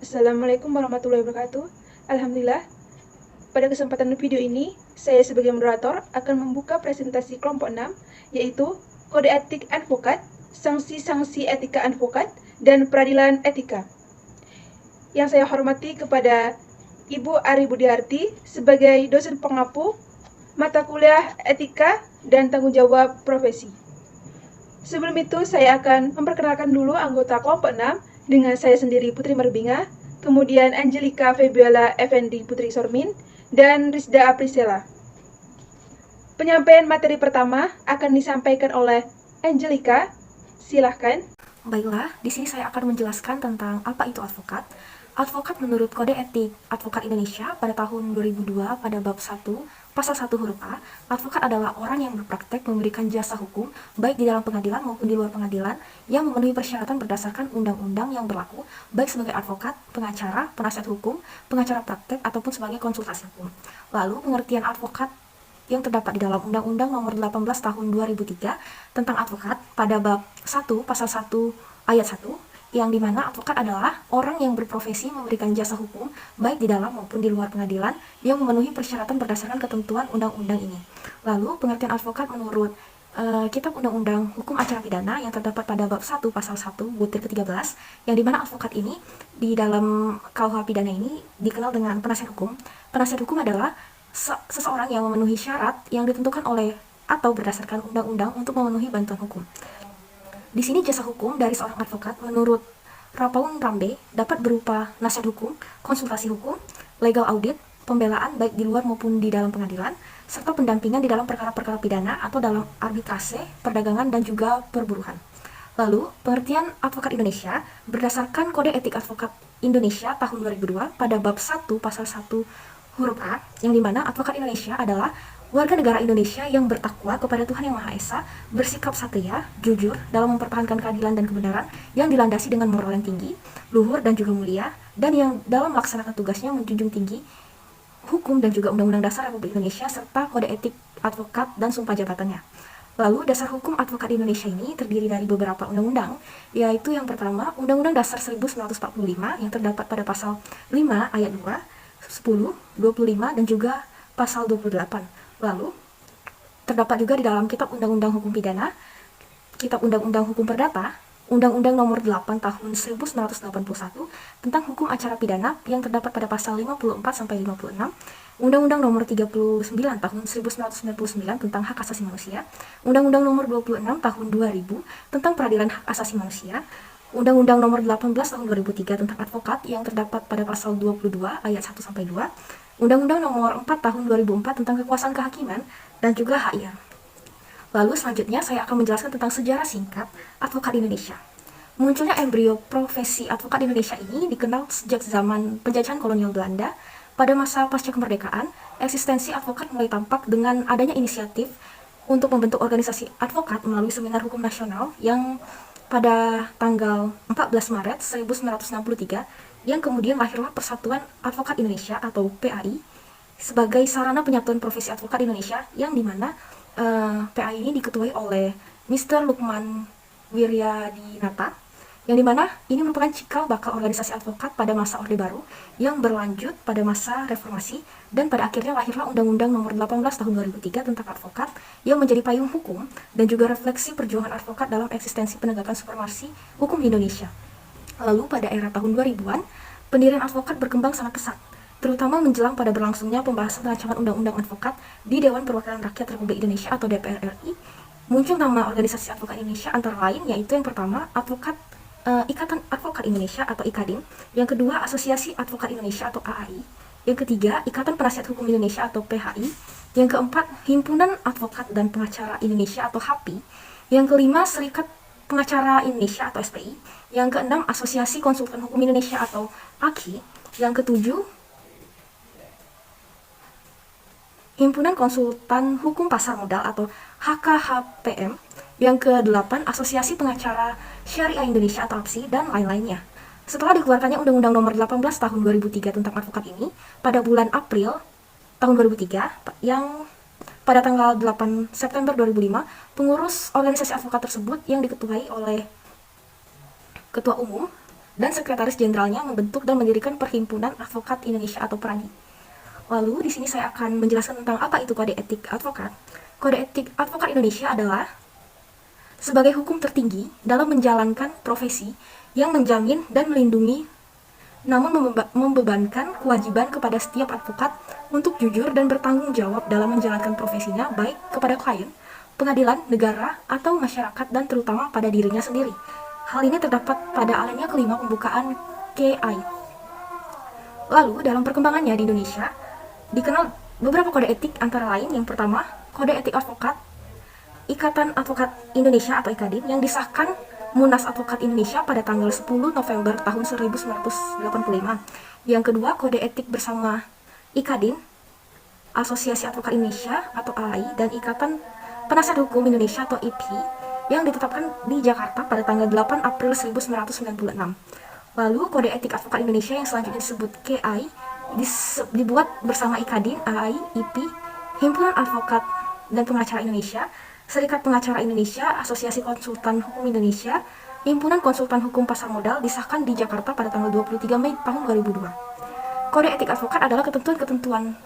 Assalamualaikum warahmatullahi wabarakatuh. Alhamdulillah, pada kesempatan video ini, saya sebagai moderator akan membuka presentasi kelompok 6, yaitu Kode Etik Advokat, Sanksi-sanksi Etika Advokat, dan Peradilan Etika. Yang saya hormati kepada Ibu Ari Budiarti sebagai dosen pengampu mata kuliah Etika dan Tanggung Jawab Profesi. Sebelum itu, saya akan memperkenalkan dulu anggota kelompok 6 dengan saya sendiri Putri Marbinga, kemudian Angelika Febiola Effendi Putri Sormin, dan Rizda Aprisela. Penyampaian materi pertama akan disampaikan oleh Angelika. Silahkan. Baiklah, di sini saya akan menjelaskan tentang apa itu advokat. Advokat menurut Kode Etik Advokat Indonesia pada tahun 2002 pada bab 1, pasal 1 huruf A, advokat adalah orang yang berpraktek memberikan jasa hukum baik di dalam pengadilan maupun di luar pengadilan yang memenuhi persyaratan berdasarkan undang-undang yang berlaku, baik sebagai advokat, pengacara, penasihat hukum, pengacara praktek, ataupun sebagai konsultasi hukum. Lalu, pengertian advokat yang terdapat di dalam Undang-Undang Nomor 18 Tahun 2003 tentang advokat pada bab 1 pasal 1 ayat 1, yang dimana advokat adalah orang yang berprofesi memberikan jasa hukum baik di dalam maupun di luar pengadilan yang memenuhi persyaratan berdasarkan ketentuan undang-undang ini. Lalu pengertian advokat menurut Kitab Undang-Undang Hukum Acara Pidana yang terdapat pada bab 1 pasal 1 butir ke-13, yang dimana advokat ini di dalam KUH pidana ini dikenal dengan penasihat hukum. Penasihat hukum adalah seseorang yang memenuhi syarat yang ditentukan oleh atau berdasarkan undang-undang untuk memenuhi bantuan hukum. Di sini jasa hukum dari seorang advokat menurut Rapaun Rambe dapat berupa nasihat hukum, konsultasi hukum, legal audit, pembelaan baik di luar maupun di dalam pengadilan, serta pendampingan di dalam perkara-perkara pidana atau dalam arbitrase, perdagangan, dan juga perburuhan. Lalu, pengertian advokat Indonesia berdasarkan Kode Etik Advokat Indonesia tahun 2002 pada bab 1 pasal 1 huruf A, yang dimana advokat Indonesia adalah warga negara Indonesia yang bertakwa kepada Tuhan Yang Maha Esa, bersikap satria, jujur dalam mempertahankan keadilan dan kebenaran yang dilandasi dengan moral yang tinggi, luhur dan juga mulia, dan yang dalam melaksanakan tugasnya menjunjung tinggi hukum dan juga Undang-Undang Dasar Republik Indonesia serta Kode Etik Advokat dan sumpah jabatannya. Lalu dasar hukum advokat Indonesia ini terdiri dari beberapa undang-undang, yaitu yang pertama Undang-Undang Dasar 1945 yang terdapat pada pasal 5 ayat 2, 10, 25, dan juga pasal 28. Lalu, terdapat juga di dalam Kitab Undang-Undang Hukum Pidana, Kitab Undang-Undang Hukum Perdata, Undang-Undang Nomor 8 Tahun 1981 tentang Hukum Acara Pidana yang terdapat pada pasal 54-56, Undang-Undang Nomor 39 Tahun 1999 tentang Hak Asasi Manusia, Undang-Undang Nomor 26 Tahun 2000 tentang Peradilan Hak Asasi Manusia, Undang-Undang Nomor 18 Tahun 2003 tentang advokat yang terdapat pada pasal 22 ayat 1-2, Undang-Undang Nomor 4 Tahun 2004 tentang kekuasaan kehakiman, dan juga HIA. Lalu selanjutnya saya akan menjelaskan tentang sejarah singkat advokat Indonesia. Munculnya embrio profesi advokat Indonesia ini dikenal sejak zaman penjajahan kolonial Belanda. Pada masa pasca kemerdekaan, eksistensi advokat mulai tampak dengan adanya inisiatif untuk membentuk organisasi advokat melalui Seminar Hukum Nasional yang pada tanggal 14 Maret 1963, yang kemudian lahirlah Persatuan Advokat Indonesia atau PAI sebagai sarana penyatuan profesi advokat Indonesia, yang dimana PAI ini diketuai oleh Mr. Lukman Wiryadinata, yang dimana ini merupakan cikal bakal organisasi advokat pada masa Orde Baru yang berlanjut pada masa reformasi, dan pada akhirnya lahirlah Undang-Undang Nomor 18 Tahun 2003 tentang advokat yang menjadi payung hukum dan juga refleksi perjuangan advokat dalam eksistensi penegakan supremasi hukum di Indonesia. Lalu pada era tahun 2000-an, pendirian advokat berkembang sangat pesat, terutama menjelang pada berlangsungnya pembahasan rancangan Undang-Undang Advokat di Dewan Perwakilan Rakyat Republik Indonesia atau DPR RI. Muncul nama organisasi advokat Indonesia antara lain, yaitu yang pertama Ikatan Advokat Indonesia atau IKADIN, yang kedua Asosiasi Advokat Indonesia atau AAI, yang ketiga Ikatan Penasihat Hukum Indonesia atau PHI, yang keempat Himpunan Advokat dan Pengacara Indonesia atau HAPI, yang kelima Serikat Pengacara Indonesia atau SPI, yang keenam Asosiasi Konsultan Hukum Indonesia atau AKI, yang ketujuh Himpunan Konsultan Hukum Pasar Modal atau HKHPM, yang ke-8 Asosiasi Pengacara Syariah Indonesia atau APSI, dan lain-lainnya. Setelah dikeluarkannya Undang-Undang Nomor 18 Tahun 2003 tentang advokat ini pada bulan April tahun 2003, yang pada tanggal 8 September 2005, pengurus organisasi advokat tersebut yang diketuai oleh Ketua Umum dan Sekretaris Jenderalnya membentuk dan mendirikan Perhimpunan Advokat Indonesia atau PERADI. Lalu di sini saya akan menjelaskan tentang apa itu kode etik advokat. Kode etik advokat Indonesia adalah sebagai hukum tertinggi dalam menjalankan profesi yang menjamin dan melindungi namun membebankan kewajiban kepada setiap advokat untuk jujur dan bertanggung jawab dalam menjalankan profesinya baik kepada klien, pengadilan, negara, atau masyarakat dan terutama pada dirinya sendiri. Hal ini terdapat pada alinea kelima pembukaan KI. Lalu dalam perkembangannya di Indonesia dikenal beberapa kode etik antara lain. Yang pertama, kode etik advokat Ikatan Advokat Indonesia atau IKADIN yang disahkan Munas Advokat Indonesia pada tanggal 10 November tahun 1985. Yang kedua, kode etik bersama IKADIN, Asosiasi Advokat Indonesia atau ALAI, dan Ikatan Penasihat Hukum Indonesia atau IPI yang ditetapkan di Jakarta pada tanggal 8 April 1996. Lalu kode etik advokat Indonesia yang selanjutnya disebut KI dibuat bersama IKADIN, ALAI, IPI, Himpunan Advokat dan Pengacara Indonesia, Serikat Pengacara Indonesia, Asosiasi Konsultan Hukum Indonesia, Himpunan Konsultan Hukum Pasar Modal disahkan di Jakarta pada tanggal 23 Mei tahun 2002. Kode etik advokat adalah ketentuan-ketentuan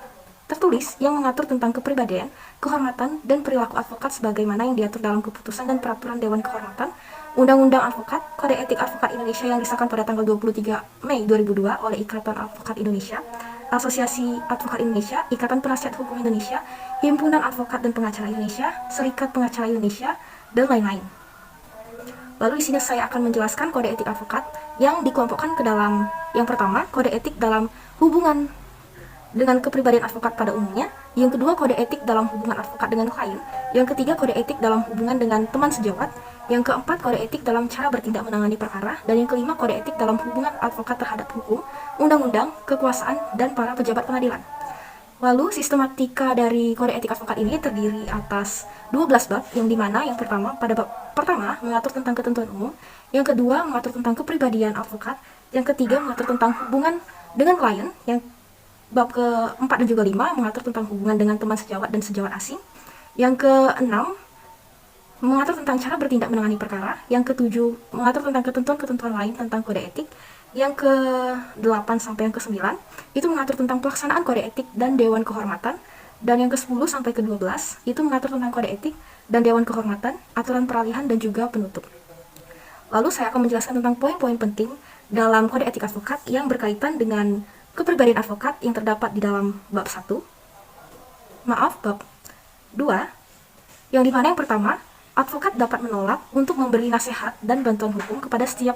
tertulis yang mengatur tentang kepribadian, kehormatan, dan perilaku advokat sebagaimana yang diatur dalam keputusan dan peraturan Dewan Kehormatan, Undang-Undang Advokat, Kode Etik Advokat Indonesia yang disahkan pada tanggal 23 Mei 2002 oleh Ikatan Advokat Indonesia, Asosiasi Advokat Indonesia, Ikatan Penasihat Hukum Indonesia, Himpunan Advokat dan Pengacara Indonesia, Serikat Pengacara Indonesia, dan lain-lain. Lalu di sini saya akan menjelaskan kode etik advokat yang dikelompokkan ke dalam yang pertama, kode etik dalam hubungan dengan kepribadian advokat pada umumnya, yang kedua kode etik dalam hubungan advokat dengan klien, yang ketiga kode etik dalam hubungan dengan teman sejawat, yang keempat kode etik dalam cara bertindak menangani perkara, dan yang kelima kode etik dalam hubungan advokat terhadap hukum, undang-undang, kekuasaan, dan para pejabat pengadilan. Lalu sistematika dari kode etik advokat ini terdiri atas 12 bab, yang dimana yang pertama pada bab pertama mengatur tentang ketentuan umum, yang kedua mengatur tentang kepribadian advokat, yang ketiga mengatur tentang hubungan dengan klien, yang bab ke-4 dan juga 5 mengatur tentang hubungan dengan teman sejawat dan sejawat asing. Yang ke-6 mengatur tentang cara bertindak menangani perkara. Yang ke-7 mengatur tentang ketentuan-ketentuan lain tentang kode etik. Yang ke-8 sampai yang ke-9 itu mengatur tentang pelaksanaan kode etik dan Dewan Kehormatan. Dan yang ke-10 sampai ke-12 itu mengatur tentang kode etik dan Dewan Kehormatan, aturan peralihan dan juga penutup. Lalu saya akan menjelaskan tentang poin-poin penting dalam kode etik advokat yang berkaitan dengan kepribadian advokat yang terdapat di dalam bab 1, bab 2, yang dimana yang pertama, advokat dapat menolak untuk memberi nasihat dan bantuan hukum kepada setiap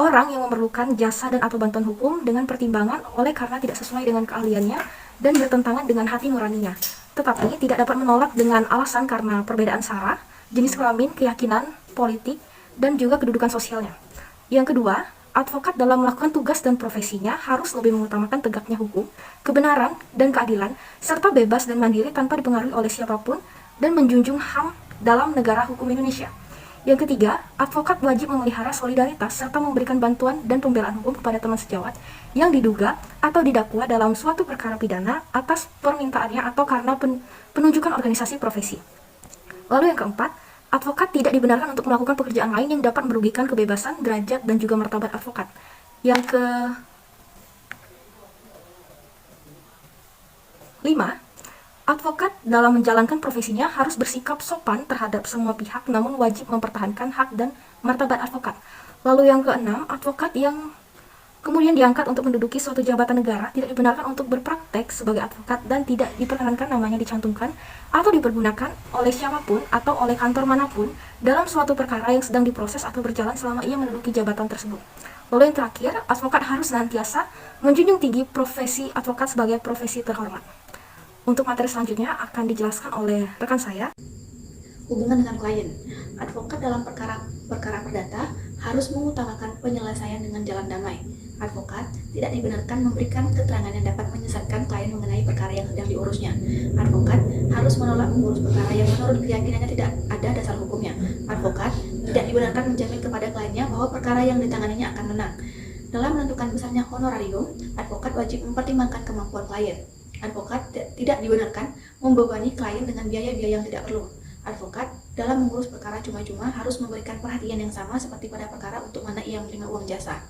orang yang memerlukan jasa dan atau bantuan hukum dengan pertimbangan oleh karena tidak sesuai dengan keahliannya dan bertentangan dengan hati nuraninya, tetapi tidak dapat menolak dengan alasan karena perbedaan sara, jenis kelamin, keyakinan, politik, dan juga kedudukan sosialnya. Yang kedua, advokat dalam melakukan tugas dan profesinya harus lebih mengutamakan tegaknya hukum, kebenaran, dan keadilan, serta bebas dan mandiri tanpa dipengaruhi oleh siapapun, dan menjunjung HAM dalam negara hukum Indonesia. Yang ketiga, advokat wajib memelihara solidaritas serta memberikan bantuan dan pembelaan hukum kepada teman sejawat yang diduga atau didakwa dalam suatu perkara pidana atas permintaannya atau karena penunjukan organisasi profesi. Lalu yang keempat, advokat tidak dibenarkan untuk melakukan pekerjaan lain yang dapat merugikan kebebasan, derajat, dan juga martabat advokat. Yang kelima, advokat dalam menjalankan profesinya harus bersikap sopan terhadap semua pihak namun wajib mempertahankan hak dan martabat advokat. Lalu yang keenam, advokat yang kemudian diangkat untuk menduduki suatu jabatan negara tidak dibenarkan untuk berpraktek sebagai advokat dan tidak diperkenankan namanya dicantumkan atau dipergunakan oleh siapapun atau oleh kantor manapun dalam suatu perkara yang sedang diproses atau berjalan selama ia menduduki jabatan tersebut. Lalu yang terakhir, advokat harus senantiasa menjunjung tinggi profesi advokat sebagai profesi terhormat. Untuk materi selanjutnya akan dijelaskan oleh rekan saya. Hubungan dengan klien. Advokat dalam perkara perdata harus mengutamakan penyelesaian dengan jalan damai. Advokat tidak dibenarkan memberikan keterangan yang dapat menyesatkan klien mengenai perkara yang sedang diurusnya. Advokat harus menolak mengurus perkara yang menurut keyakinannya tidak ada dasar hukumnya. Advokat tidak dibenarkan menjamin kepada kliennya bahwa perkara yang ditanganinya akan menang. Dalam menentukan besarnya honorarium, advokat wajib mempertimbangkan kemampuan klien. Advokat tidak dibenarkan membebani klien dengan biaya-biaya yang tidak perlu. Advokat dalam mengurus perkara cuma-cuma harus memberikan perhatian yang sama seperti pada perkara untuk mana ia menerima uang jasa.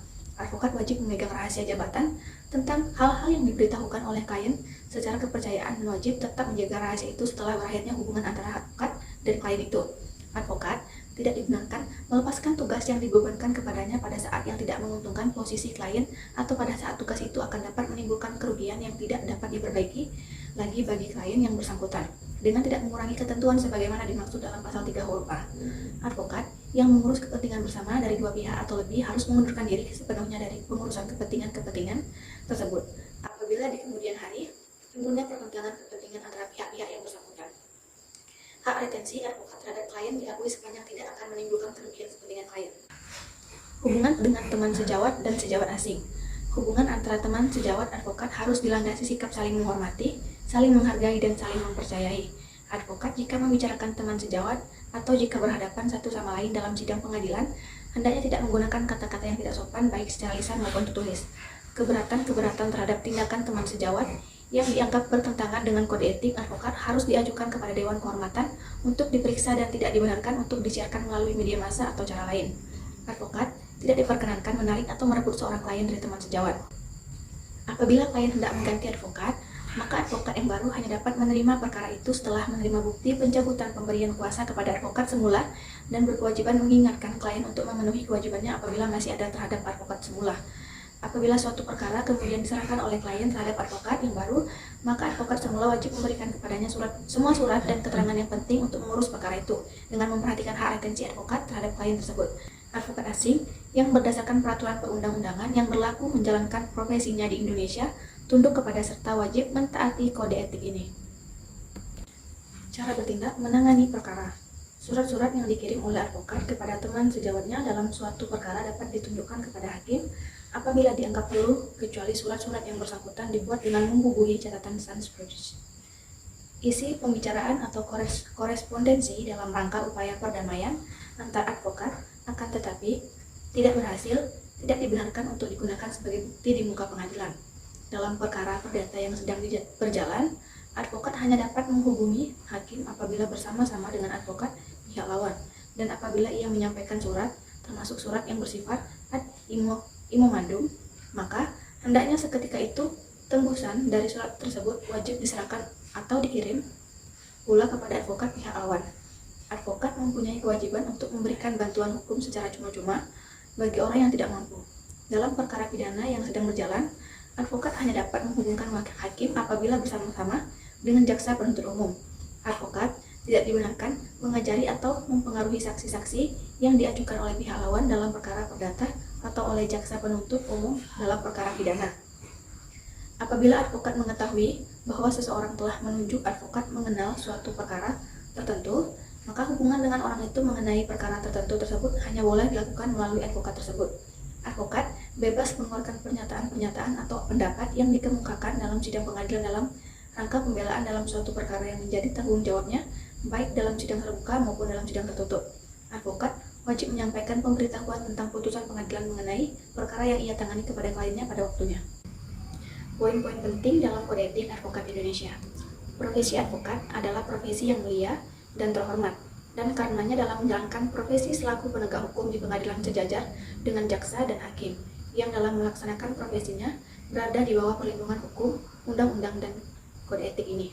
Advokat wajib memegang rahasia jabatan tentang hal-hal yang diberitahukan oleh klien secara kepercayaan dan wajib tetap menjaga rahasia itu setelah berakhirnya hubungan antara advokat dan klien itu. Advokat tidak dibenarkan melepaskan tugas yang dibebankan kepadanya pada saat yang tidak menguntungkan posisi klien atau pada saat tugas itu akan dapat menimbulkan kerugian yang tidak dapat diperbaiki lagi bagi klien yang bersangkutan, dengan tidak mengurangi ketentuan sebagaimana dimaksud dalam pasal 3 huruf A. Advokat yang mengurus kepentingan bersama dari dua pihak atau lebih harus mengundurkan diri sepenuhnya dari pengurusan kepentingan tersebut apabila di kemudian hari timbulnya pertentangan kepentingan antara pihak-pihak yang bersangkutan. Hak retensi advokat terhadap klien diakui sepanjang tidak akan menimbulkan kerugian kepentingan klien. Hubungan dengan teman sejawat dan sejawat asing. Hubungan antara teman sejawat advokat harus dilandasi sikap saling menghormati, saling menghargai, dan saling mempercayai. Advokat jika membicarakan teman sejawat atau jika berhadapan satu sama lain dalam sidang pengadilan, hendaknya tidak menggunakan kata-kata yang tidak sopan baik secara lisan maupun tertulis. Keberatan terhadap tindakan teman sejawat yang dianggap bertentangan dengan kode etik advokat harus diajukan kepada Dewan Kehormatan untuk diperiksa dan tidak dibenarkan untuk disiarkan melalui media massa atau cara lain. Advokat tidak diperkenankan menarik atau merebut seorang klien dari teman sejawat. Apabila klien hendak mengganti advokat, maka advokat yang baru hanya dapat menerima perkara itu setelah menerima bukti pencabutan pemberian kuasa kepada advokat semula dan berkewajiban mengingatkan klien untuk memenuhi kewajibannya apabila masih ada terhadap advokat semula. Apabila suatu perkara kemudian diserahkan oleh klien terhadap advokat yang baru, maka advokat semula wajib memberikan kepadanya semua surat dan keterangan yang penting untuk mengurus perkara itu, dengan memperhatikan hak retensi advokat terhadap klien tersebut. Advokat asing yang berdasarkan peraturan perundang-undangan yang berlaku menjalankan profesinya di Indonesia, tunduk kepada serta wajib mentaati kode etik ini. Cara bertindak menangani perkara. Surat-surat yang dikirim oleh advokat kepada teman sejawatnya dalam suatu perkara dapat ditunjukkan kepada hakim apabila dianggap perlu, kecuali surat-surat yang bersangkutan dibuat dengan membubuhi catatan sans prejudice. Isi pembicaraan atau korespondensi dalam rangka upaya perdamaian antar advokat akan tetapi tidak berhasil, tidak dibenarkan untuk digunakan sebagai bukti di muka pengadilan. Dalam perkara perdata yang sedang berjalan, advokat hanya dapat menghubungi hakim apabila bersama-sama dengan advokat pihak lawan, dan apabila ia menyampaikan surat, termasuk surat yang bersifat ad imomandum, maka hendaknya seketika itu tembusan dari surat tersebut wajib diserahkan atau dikirim pula kepada advokat pihak lawan. Advokat mempunyai kewajiban untuk memberikan bantuan hukum secara cuma-cuma bagi orang yang tidak mampu. Dalam perkara pidana yang sedang berjalan, advokat hanya dapat menghubungkan wakil hakim apabila bersama-sama dengan jaksa penuntut umum. Advokat tidak dibenarkan mengajari atau mempengaruhi saksi-saksi yang diajukan oleh pihak lawan dalam perkara perdata atau oleh jaksa penuntut umum dalam perkara pidana. Apabila advokat mengetahui bahwa seseorang telah menunjuk advokat mengenal suatu perkara tertentu, maka hubungan dengan orang itu mengenai perkara tertentu tersebut hanya boleh dilakukan melalui advokat tersebut. Advokat bebas mengeluarkan pernyataan atau pendapat yang dikemukakan dalam sidang pengadilan dalam rangka pembelaan dalam suatu perkara yang menjadi tanggung jawabnya, baik dalam sidang terbuka maupun dalam sidang tertutup. Advokat wajib menyampaikan pemberitahuan tentang putusan pengadilan mengenai perkara yang ia tangani kepada kliennya pada waktunya. Poin-poin penting dalam kode etik advokat Indonesia. Profesi advokat adalah profesi yang mulia dan terhormat, dan karenanya dalam menjalankan profesi selaku penegak hukum di pengadilan sejajar dengan jaksa dan hakim yang dalam melaksanakan profesinya berada di bawah perlindungan hukum, undang-undang, dan kode etik ini.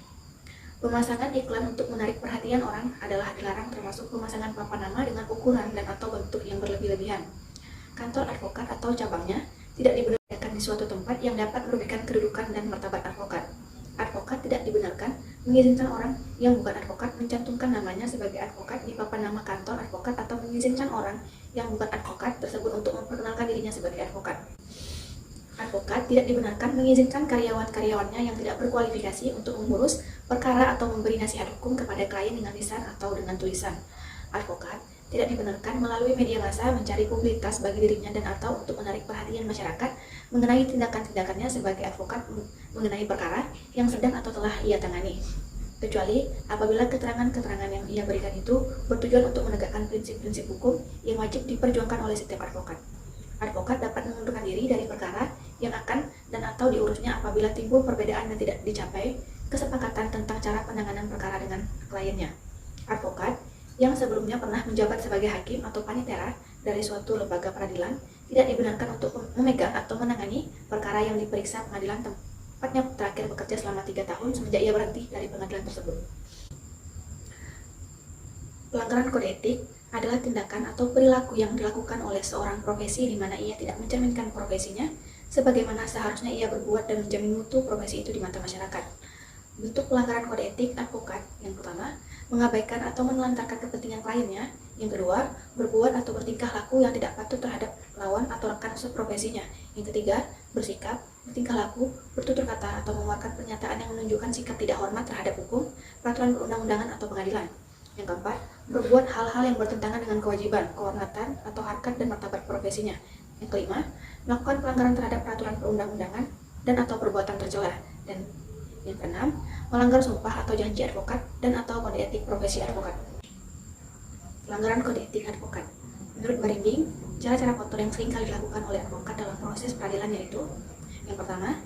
Pemasangan iklan untuk menarik perhatian orang adalah dilarang, termasuk pemasangan papan nama dengan ukuran dan atau bentuk yang berlebih-lebihan. Kantor advokat atau cabangnya tidak dibenarkan di suatu tempat yang dapat merugikan kedudukan dan martabat advokat. Advokat tidak dibenarkan mengizinkan orang yang bukan advokat mencantumkan namanya sebagai advokat di papan nama kantor advokat atau mengizinkan orang yang bukan advokat tersebut untuk memperkenalkan dirinya sebagai advokat. Advokat tidak dibenarkan mengizinkan karyawan-karyawannya yang tidak berkualifikasi untuk mengurus perkara atau memberi nasihat hukum kepada klien dengan lisan atau dengan tulisan. Advokat tidak dibenarkan melalui media massa mencari publisitas bagi dirinya dan atau untuk menarik perhatian masyarakat mengenai tindakan-tindakannya sebagai advokat mengenai perkara yang sedang atau telah ia tangani, kecuali apabila keterangan-keterangan yang ia berikan itu bertujuan untuk menegakkan prinsip-prinsip hukum yang wajib diperjuangkan oleh setiap advokat. Advokat dapat mengundurkan diri dari perkara yang akan dan atau diurusnya apabila timbul perbedaan dan tidak dicapai kesepakatan tentang cara penanganan perkara dengan kliennya. Advokat yang sebelumnya pernah menjabat sebagai hakim atau panitera dari suatu lembaga peradilan tidak dibenarkan untuk memegang atau menangani perkara yang diperiksa pengadilan tempatnya terakhir bekerja selama 3 tahun semenjak ia berhenti dari pengadilan tersebut. Pelanggaran kode etik adalah tindakan atau perilaku yang dilakukan oleh seorang profesi di mana ia tidak mencerminkan profesinya sebagaimana seharusnya ia berbuat dan menjamin mutu profesi itu di mata masyarakat. Bentuk pelanggaran kode etik advokat yang pertama, mengabaikan atau menelantarkan kepentingan kliennya. Yang kedua, berbuat atau bertingkah laku yang tidak patut terhadap lawan atau rekan seprofesinya. Yang ketiga, bersikap, bertingkah laku, bertutur kata atau mengeluarkan pernyataan yang menunjukkan sikap tidak hormat terhadap hukum, peraturan perundang-undangan atau pengadilan. Yang keempat, berbuat hal-hal yang bertentangan dengan kewajiban, kehormatan, atau harkat dan martabat profesinya. Yang kelima, melakukan pelanggaran terhadap peraturan perundang-undangan dan atau perbuatan tercela. Dan yang keenam, melanggar sumpah atau janji advokat dan atau kode etik profesi advokat. Pelanggaran kode etik advokat. Menurut Barimbing, cara-cara kotor yang sering kali dilakukan oleh advokat dalam proses peradilan yaitu: yang pertama,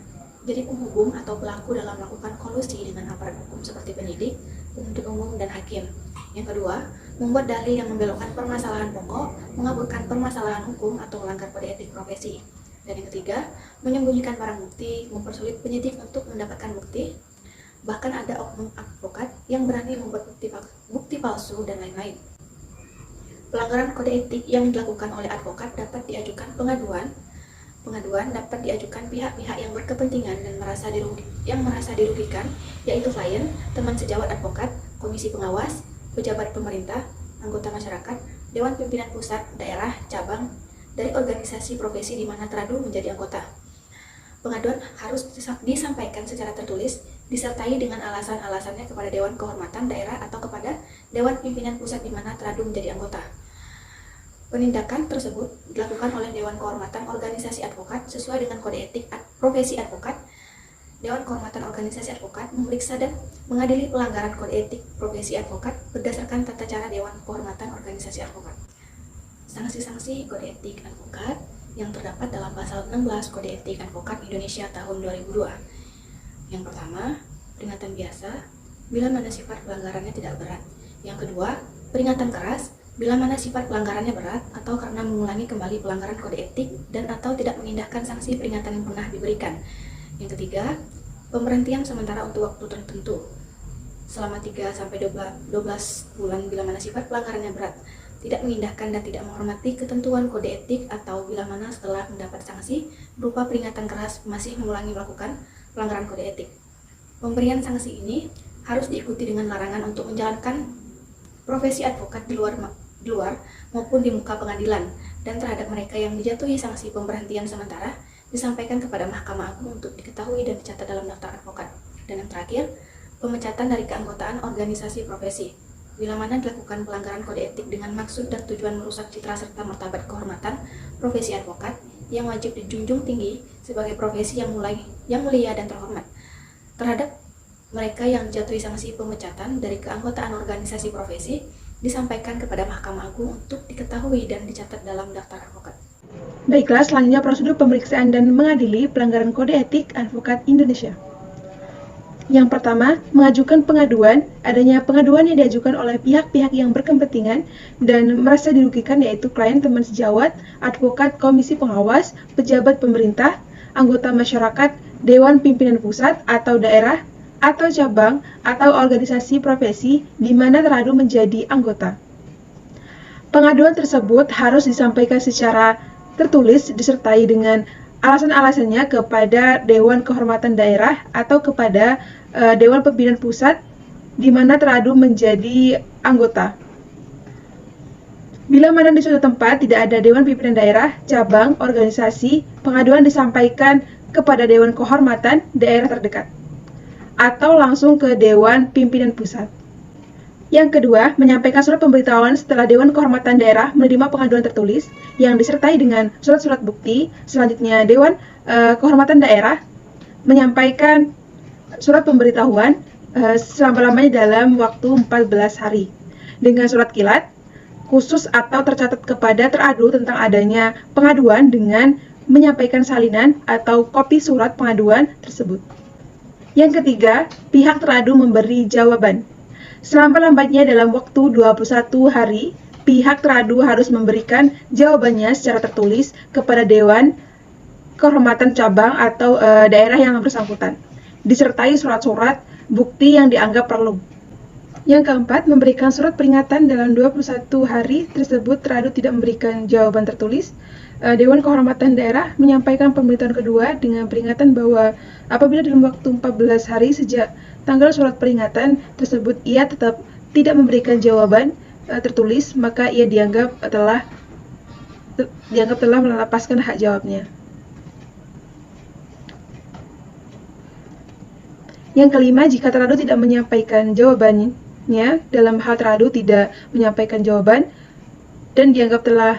jadi penghubung atau pelaku dalam melakukan kolusi dengan aparat hukum seperti penyidik, penuntut umum, dan hakim. Yang kedua, membuat dalih yang membelokkan permasalahan pokok, mengaburkan permasalahan hukum atau melanggar kode etik profesi. Dan yang ketiga, menyembunyikan barang bukti, mempersulit penyidik untuk mendapatkan bukti. Bahkan ada oknum advokat yang berani membuat bukti palsu dan lain-lain. Pelanggaran kode etik yang dilakukan oleh advokat dapat diajukan pengaduan. Pengaduan dapat diajukan pihak-pihak yang berkepentingan dan merasa dirugikan, yaitu klien, teman sejawat advokat, komisi pengawas, pejabat pemerintah, anggota masyarakat, dewan pimpinan pusat, daerah, cabang, dari organisasi profesi di mana teradu menjadi anggota. Pengaduan harus disampaikan secara tertulis, disertai dengan alasan-alasannya kepada Dewan Kehormatan Daerah atau kepada Dewan Pimpinan Pusat di mana teradu menjadi anggota. Penindakan tersebut dilakukan oleh Dewan Kehormatan Organisasi Advokat sesuai dengan kode etik profesi advokat. Dewan Kehormatan Organisasi Advokat memeriksa dan mengadili pelanggaran kode etik profesi advokat berdasarkan tata cara Dewan Kehormatan Organisasi Advokat. Sanksi-sanksi kode etik advokat yang terdapat dalam pasal 16 Kode Etik Advokat Indonesia tahun 2002. Yang pertama, peringatan biasa bila mana sifat pelanggarannya tidak berat. Yang kedua, peringatan keras bila mana sifat pelanggarannya berat atau karena mengulangi kembali pelanggaran kode etik dan atau tidak mengindahkan sanksi peringatan yang pernah diberikan. Yang ketiga, pemberhentian sementara untuk waktu tertentu selama 3-12 bulan bila mana sifat pelanggarannya berat, tidak mengindahkan dan tidak menghormati ketentuan kode etik atau bila mana setelah mendapat sanksi berupa peringatan keras masih mengulangi melakukan pelanggaran kode etik. Pemberian sanksi ini harus diikuti dengan larangan untuk menjalankan profesi advokat di luar maupun di muka pengadilan, dan terhadap mereka yang dijatuhi sanksi pemberhentian sementara disampaikan kepada Mahkamah Agung untuk diketahui dan dicatat dalam daftar advokat. Dan yang terakhir, pemecatan dari keanggotaan organisasi profesi bila mana dilakukan pelanggaran kode etik dengan maksud dan tujuan merusak citra serta martabat kehormatan profesi advokat yang wajib dijunjung tinggi sebagai profesi yang mulia dan terhormat. Terhadap mereka yang dijatuhi sanksi pemecatan dari keanggotaan organisasi profesi disampaikan kepada Mahkamah Agung untuk diketahui dan dicatat dalam daftar advokat. Baiklah, selanjutnya prosedur pemeriksaan dan mengadili pelanggaran kode etik advokat Indonesia. Yang pertama, mengajukan pengaduan. Adanya pengaduan yang diajukan oleh pihak-pihak yang berkepentingan dan merasa dirugikan, yaitu klien, teman sejawat, advokat, komisi pengawas, pejabat pemerintah, anggota masyarakat, dewan pimpinan pusat atau daerah, atau cabang, atau organisasi profesi di mana teradu menjadi anggota. Pengaduan tersebut harus disampaikan secara tertulis disertai dengan alasan-alasannya kepada Dewan Kehormatan Daerah atau kepada Dewan Pimpinan Pusat di mana teradu menjadi anggota. Bila mana di suatu tempat tidak ada Dewan Pimpinan Daerah, cabang, organisasi, pengaduan disampaikan kepada Dewan Kehormatan Daerah terdekat atau langsung ke Dewan Pimpinan Pusat. Yang kedua, menyampaikan surat pemberitahuan setelah Dewan Kehormatan Daerah menerima pengaduan tertulis yang disertai dengan surat-surat bukti. Selanjutnya, Dewan Kehormatan Daerah menyampaikan surat pemberitahuan selama-lamanya dalam waktu 14 hari dengan surat kilat khusus atau tercatat kepada teradu tentang adanya pengaduan dengan menyampaikan salinan atau kopi surat pengaduan tersebut. Yang ketiga, pihak teradu memberi jawaban selama-lambatnya dalam waktu 21 hari pihak teradu harus memberikan jawabannya secara tertulis kepada Dewan Kehormatan Cabang atau daerah yang bersangkutan, disertai surat-surat bukti yang dianggap perlu. Yang keempat, memberikan surat peringatan dalam 21 hari tersebut teradu tidak memberikan jawaban tertulis. Dewan Kehormatan Daerah menyampaikan pemberitahuan kedua dengan peringatan bahwa apabila dalam waktu 14 hari sejak tanggal surat peringatan tersebut ia tetap tidak memberikan jawaban tertulis, maka ia dianggap telah melepaskan hak jawabnya. Yang kelima, jika teradu tidak menyampaikan jawabannya, dalam hal teradu tidak menyampaikan jawaban dan dianggap telah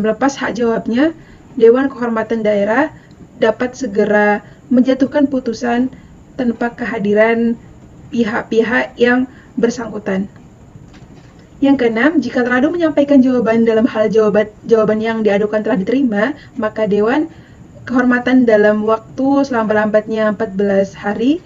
melepas hak jawabnya, Dewan Kehormatan Daerah dapat segera menjatuhkan putusan tanpa kehadiran pihak-pihak yang bersangkutan. Yang keenam, jika teradu menyampaikan jawaban dalam hal jawaban yang diadukan telah diterima, maka Dewan Kehormatan dalam waktu selambat-lambatnya 14 hari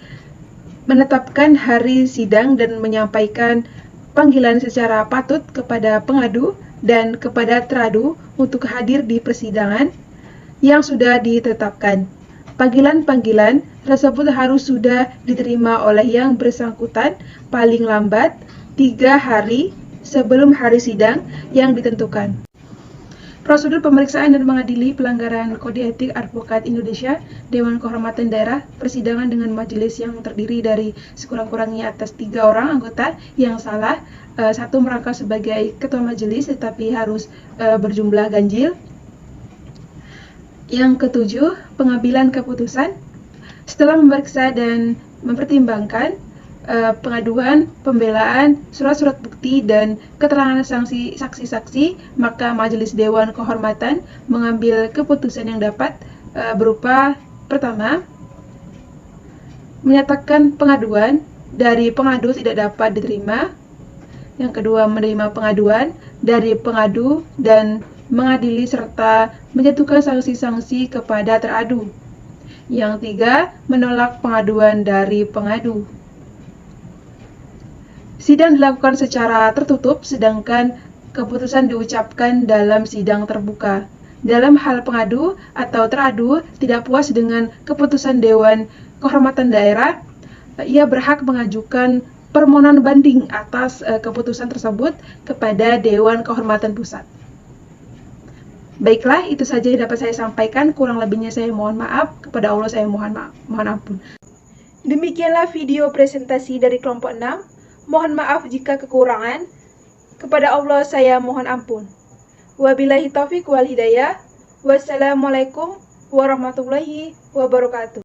menetapkan hari sidang dan menyampaikan panggilan secara patut kepada pengadu dan kepada teradu untuk hadir di persidangan yang sudah ditetapkan. Panggilan-panggilan tersebut harus sudah diterima oleh yang bersangkutan paling lambat 3 hari sebelum hari sidang yang ditentukan. Prosedur pemeriksaan dan mengadili pelanggaran Kode Etik Advokat Indonesia, Dewan Kehormatan Daerah, persidangan dengan majelis yang terdiri dari sekurang-kurangnya atas 3 orang anggota yang salah, 1 merangkap sebagai ketua majelis tetapi harus berjumlah ganjil. Yang ketujuh, pengambilan keputusan. Setelah memeriksa dan mempertimbangkan pengaduan, pembelaan, surat-surat bukti, dan keterangan saksi-saksi, maka Majelis Dewan Kehormatan mengambil keputusan yang dapat berupa: pertama, menyatakan pengaduan dari pengadu tidak dapat diterima. Yang kedua, menerima pengaduan dari pengadu dan mengadili serta menjatuhkan sanksi-sanksi kepada teradu. Yang tiga, menolak pengaduan dari pengadu. Sidang dilakukan secara tertutup, sedangkan keputusan diucapkan dalam sidang terbuka. Dalam hal pengadu atau teradu tidak puas dengan keputusan Dewan Kehormatan Daerah, ia berhak mengajukan permohonan banding atas keputusan tersebut kepada Dewan Kehormatan Pusat. Baiklah, itu saja yang dapat saya sampaikan. Kurang lebihnya saya mohon maaf. Kepada Allah saya mohon ampun. Demikianlah video presentasi dari kelompok 6. Mohon maaf jika kekurangan. Kepada Allah saya mohon ampun. Wabillahi taufiq wal hidayah. Wassalamualaikum warahmatullahi wabarakatuh.